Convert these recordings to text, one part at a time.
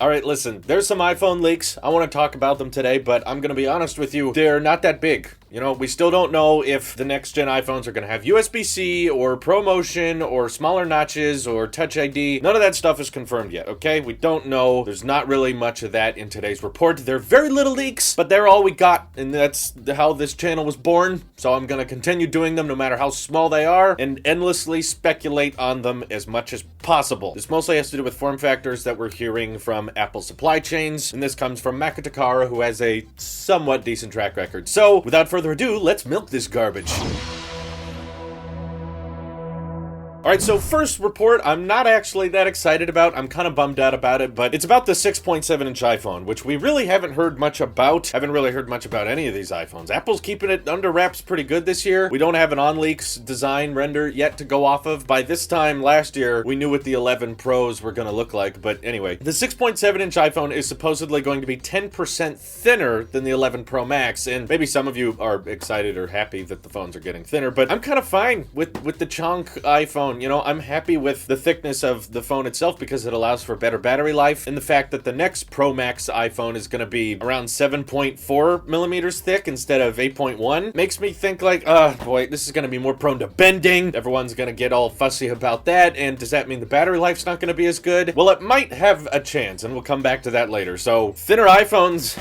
Alright, listen, there's some iPhone leaks. I want to talk about them today, but I'm going to be honest with you, they're not that big. You know, we still don't know if the next gen iPhones are going to have USB-C or ProMotion or smaller notches or Touch ID. None of that stuff is confirmed yet, okay? We don't know. There's not really much of that in today's report. There are very little leaks, but they're all we got, and that's how this channel was born. So I'm going to continue doing them no matter how small they are and endlessly speculate on them as much as possible. This mostly has to do with form factors that we're hearing from Apple supply chains, and this comes from Takara, who has a somewhat decent track record. So, without further ado, let's milk this garbage. Alright, so first report, I'm not actually that excited about. I'm kind of bummed out about it, but it's about the 6.7-inch iPhone, which we really haven't heard much about. Haven't really heard much about any of these iPhones. Apple's keeping it under wraps pretty good this year. We don't have an on-leaks design render yet to go off of. By this time last year, we knew what the 11 Pros were going to look like, but anyway. The 6.7-inch iPhone is supposedly going to be 10% thinner than the 11 Pro Max, and maybe some of you are excited or happy that the phones are getting thinner, but I'm kind of fine with the chunk iPhone. You know, I'm happy with the thickness of the phone itself because it allows for better battery life, and the fact that the next Pro Max iPhone is going to be around 7.4 millimeters thick instead of 8.1 makes me think like, boy, this is going to be more prone to bending. Everyone's going to get all fussy about that, and does that mean the battery life's not going to be as good? Well, it might have a chance, and we'll come back to that later. So, thinner iPhones,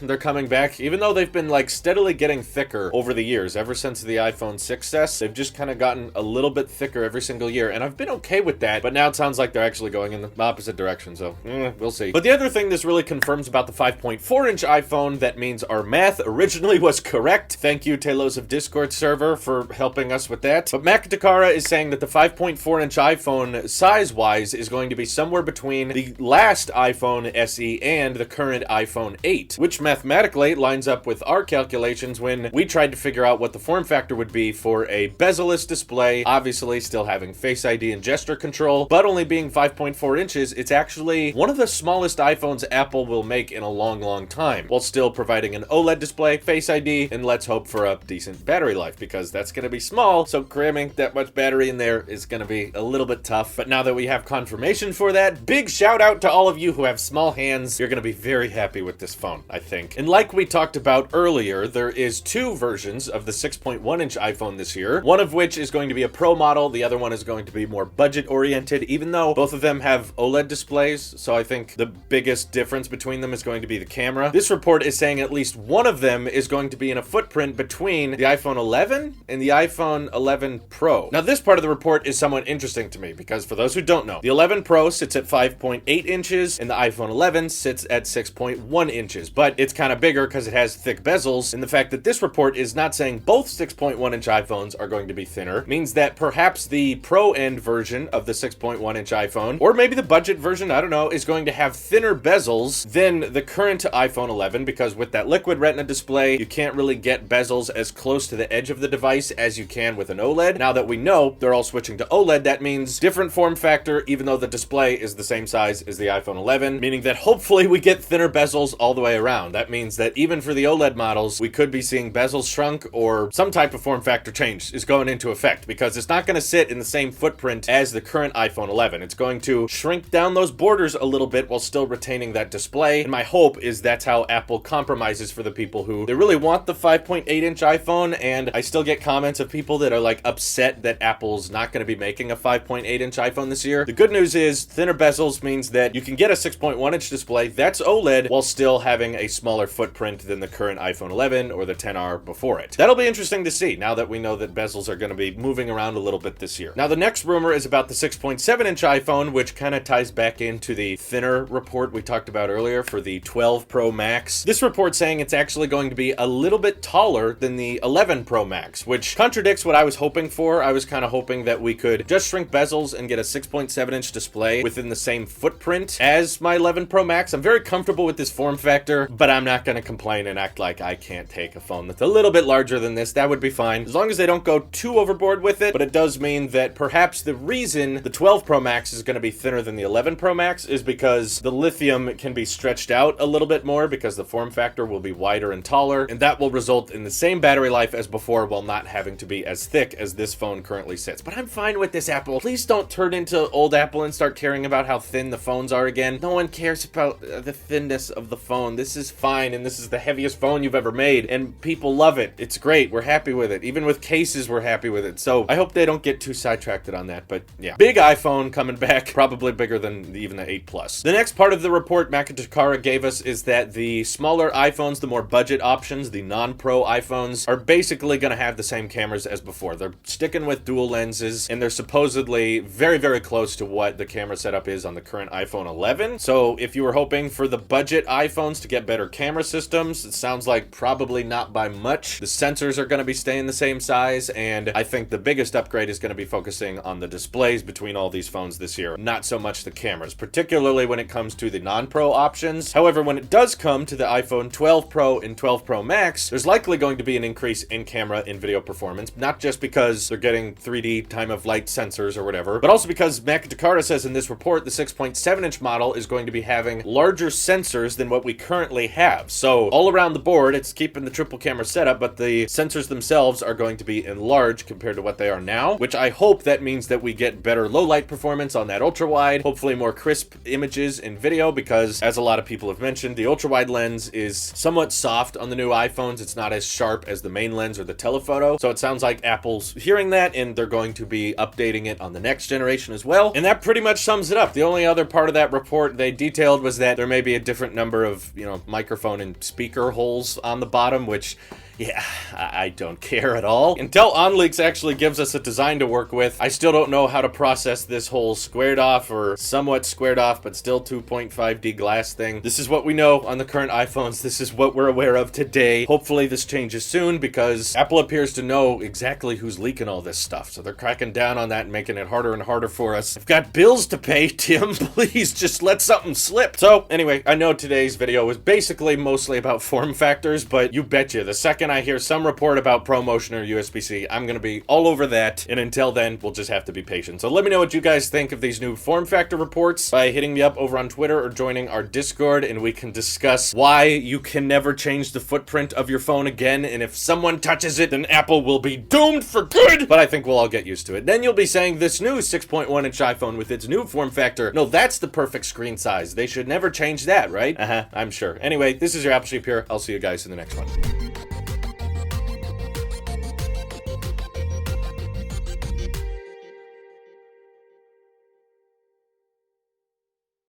they're coming back, even though they've been like steadily getting thicker over the years. Ever since the iPhone 6s, they've just kind of gotten a little bit thicker every single year, and I've been okay with that, but now it sounds like they're actually going in the opposite direction, so we'll see. But the other thing this really confirms about the 5.4-inch iPhone, that means our math originally was correct. Thank you, Tailosive Discord server, for helping us with that. But Takara is saying that the 5.4-inch iPhone, size-wise, is going to be somewhere between the last iPhone SE and the current iPhone 8, which mathematically lines up with our calculations when we tried to figure out what the form factor would be for a bezel-less display, obviously still having Face ID and gesture control, but only being 5.4 inches. It's actually one of the smallest iPhones Apple will make in a long, long time, while still providing an OLED display, Face ID, and let's hope for a decent battery life, because that's going to be small, so cramming that much battery in there is going to be a little bit tough. But now that we have confirmation for that, big shout out to all of you who have small hands. You're going to be very happy with this phone, I think. And like we talked about earlier, there is two versions of the 6.1-inch iPhone this year, one of which is going to be a Pro model, the other one is going to be more budget-oriented, even though both of them have OLED displays, so I think the biggest difference between them is going to be the camera. This report is saying at least one of them is going to be in a footprint between the iPhone 11 and the iPhone 11 Pro. Now, this part of the report is somewhat interesting to me, because for those who don't know, the 11 Pro sits at 5.8 inches, and the iPhone 11 sits at 6.1 inches, but it's kind of bigger because it has thick bezels, and the fact that this report is not saying both 6.1-inch iPhones are going to be thinner means that perhaps the Pro end version of the 6.1-inch iPhone, or maybe the budget version, I don't know, is going to have thinner bezels than the current iPhone 11, because with that liquid retina display, you can't really get bezels as close to the edge of the device as you can with an OLED. Now that we know they're all switching to OLED, that means different form factor, even though the display is the same size as the iPhone 11, meaning that hopefully we get thinner bezels all the way around. That means that even for the OLED models, we could be seeing bezels shrunk, or some type of form factor change is going into effect, because it's not going to sit in the same footprint as the current iPhone 11. It's going to shrink down those borders a little bit while still retaining that display, and my hope is that's how Apple compromises for the people who they really want the 5.8-inch iPhone. And I still get comments of people that are like upset that Apple's not going to be making a 5.8-inch iPhone this year. The good news is thinner bezels means that you can get a 6.1-inch display that's OLED while still having a smaller footprint than the current iPhone 11 or the 10R before it. That'll be interesting to see now that we know that bezels are going to be moving around a little bit this year. Now, the next rumor is about the 6.7-inch iPhone, which kind of ties back into the thinner report we talked about earlier for the 12 Pro Max. This report's saying it's actually going to be a little bit taller than the 11 Pro Max, which contradicts what I was hoping for. I was kind of hoping that we could just shrink bezels and get a 6.7-inch display within the same footprint as my 11 Pro Max. I'm very comfortable with this form factor, but I'm not going to complain and act like I can't take a phone that's a little bit larger than this. That would be fine, as long as they don't go too overboard with it. But it does mean that perhaps the reason the 12 Pro Max is going to be thinner than the 11 Pro Max is because the lithium can be stretched out a little bit more because the form factor will be wider and taller, and that will result in the same battery life as before while not having to be as thick as this phone currently sits. But I'm fine with this, Apple. Please don't turn into old Apple and start caring about how thin the phones are again. No one cares about the thinness of the phone. This is fine, and this is the heaviest phone you've ever made, and people love it. It's great. We're happy with it. Even with cases, we're happy with it. So I hope they don't get too sidetracked on that, but yeah. Big iPhone coming back, probably bigger than even the 8 Plus. The next part of the report Takara gave us is that the smaller iPhones, the more budget options, the non-Pro iPhones, are basically going to have the same cameras as before. They're sticking with dual lenses, and they're supposedly very, very close to what the camera setup is on the current iPhone 11. So if you were hoping for the budget iPhones to get better camera systems, it sounds like probably not by much. The sensors are going to be staying the same size, and I think the biggest upgrade is going to be focusing on the displays between all these phones this year, not so much the cameras, particularly when it comes to the non-Pro options. However, when it does come to the iPhone 12 Pro and 12 Pro Max, there's likely going to be an increase in camera and video performance, not just because they're getting 3D time-of-flight sensors or whatever, but also because Takara says in this report the 6.7-inch model is going to be having larger sensors than what we currently have. So all around the board, it's keeping the triple camera setup, but the sensors themselves are going to be enlarged compared to what they are now, which I hope that means that we get better low light performance on that ultra wide, hopefully more crisp images and video, because as a lot of people have mentioned, the ultra wide lens is somewhat soft on the new iPhones. It's not as sharp as the main lens or the telephoto. So it sounds like Apple's hearing that, and they're going to be updating it on the next generation as well. And that pretty much sums it up. The only other part of that report they detailed was that there may be a different number of, microphone and speaker holes on the bottom, which, yeah, I don't care at all. Until OnLeaks actually gives us a design to work with, I still don't know how to process this whole squared off or somewhat squared off but still 2.5D glass thing. This is what we know on the current iPhones. This is what we're aware of today. Hopefully this changes soon, because Apple appears to know exactly who's leaking all this stuff. So they're cracking down on that and making it harder and harder for us. I've got bills to pay, Tim. Please just let something slip. So anyway, I know today's video was basically mostly about form factors, but you betcha, the second I hear some report about ProMotion or USB-C, I'm gonna be all over that, and until then, we'll just have to be patient. So let me know what you guys think of these new form factor reports by hitting me up over on Twitter or joining our Discord, and we can discuss why you can never change the footprint of your phone again, and if someone touches it, then Apple will be doomed for good! But I think we'll all get used to it. Then you'll be saying this new 6.1-inch iPhone with its new form factor, no, that's the perfect screen size. They should never change that, right? I'm sure. Anyway, this is your Apple Sheep here. I'll see you guys in the next one.